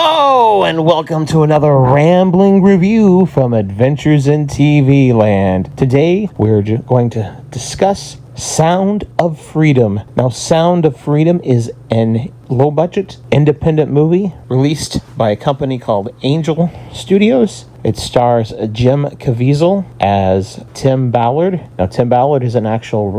Hello, and welcome to another rambling review from Adventures in TV Land. Today, we're going to discuss Sound of Freedom. Now, Sound of Freedom is an low-budget, independent movie released by a company called Angel Studios. It stars Jim Caviezel as Tim Ballard. Now, Tim Ballard is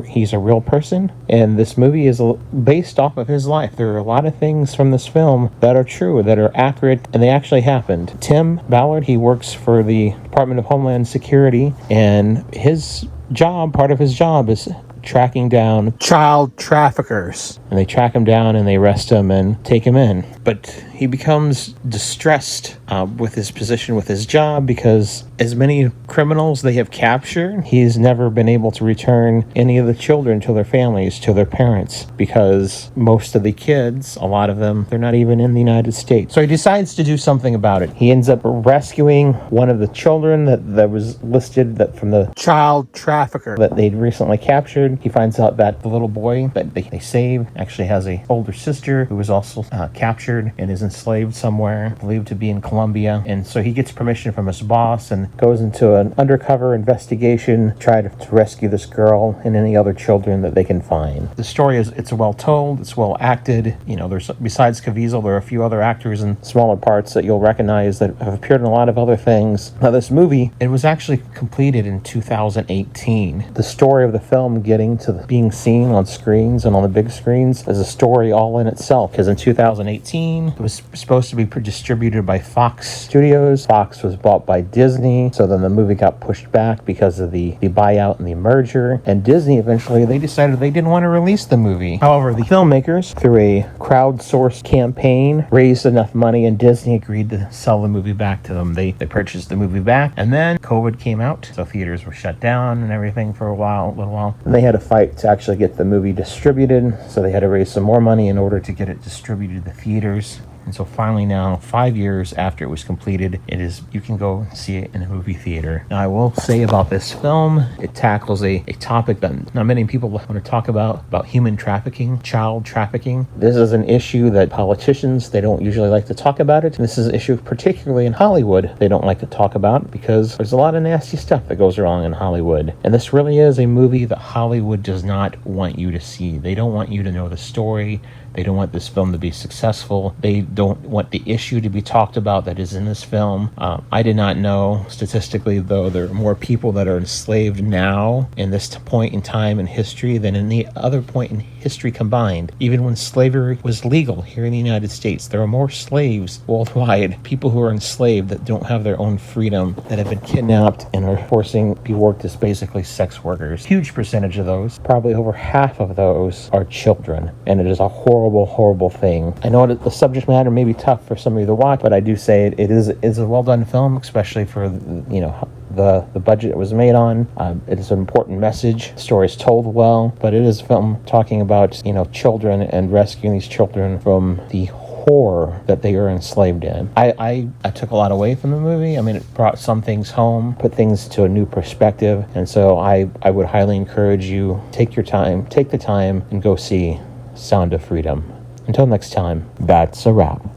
he's a real person, and this movie is based off of his life. There are a lot of things from this film that are true, that are accurate, and they actually happened. Tim Ballard, he works for the Department of Homeland Security, and part of his job is tracking down child traffickers. And they track him down and they arrest him and take him in. But he becomes distressed with his position with his job because as many criminals they have captured, he's never been able to return any of the children to their families, to their parents, because most of the kids, a lot of them, they're not even in the United States. So he decides to do something about it. He ends up rescuing one of the children that was listed from the child trafficker that they'd recently captured. He finds out that the little boy that they saved actually has a older sister who was also captured and is enslaved somewhere, believed to be in Colombia. And so he gets permission from his boss and goes into an undercover investigation, try to rescue this girl and any other children that they can find. The story it's well told, it's well acted. There's, besides Caviezel, there are a few other actors in smaller parts that you'll recognize that have appeared in a lot of other things. Now, this movie, it was actually completed in 2018. The story of the film getting to being seen on screens and on the big screens is a story all in itself, because in 2018 it was supposed to be distributed by Fox Studios. Fox was bought by Disney, so then the movie got pushed back because of the buyout and the merger, and Disney eventually they decided they didn't want to release the movie. However, the filmmakers, through a crowdsourced campaign, raised enough money and Disney agreed to sell the movie back to them. They purchased the movie back, and then COVID came out, so theaters were shut down and everything for a little while. And they had to fight to actually get the movie distributed, so they had to raise some more money in order to get it distributed to theaters. And so finally now, 5 years after it was completed, you can go see it in a movie theater. Now, I will say about this film, it tackles a topic that not many people want to talk about human trafficking, child trafficking. This is an issue that politicians, they don't usually like to talk about it. And this is an issue particularly in Hollywood they don't like to talk about, because there's a lot of nasty stuff that goes wrong in Hollywood. And this really is a movie that Hollywood does not want you to see. They don't want you to know the story. They don't want this film to be successful. They don't want the issue to be talked about that is in this film. I did not know, statistically, though, there are more people that are enslaved now in this point in time in history than any other point in history combined. Even when slavery was legal here in the United States, there are more slaves worldwide, people who are enslaved that don't have their own freedom, that have been kidnapped and are forcing to be worked as basically sex workers. Huge percentage of those, probably over half of those, are children, and it is a horrible thing. I know the subject matter may be tough for some of you to watch, but I do say it is a well done film, especially for the budget it was made on. It is an important message. The story is told well, but it is a film talking about children and rescuing these children from the horror that they are enslaved in. I took a lot away from the movie. I mean, it brought some things home, put things to a new perspective, and so I would highly encourage you, take the time and go see Sound of Freedom. Until next time, that's a wrap.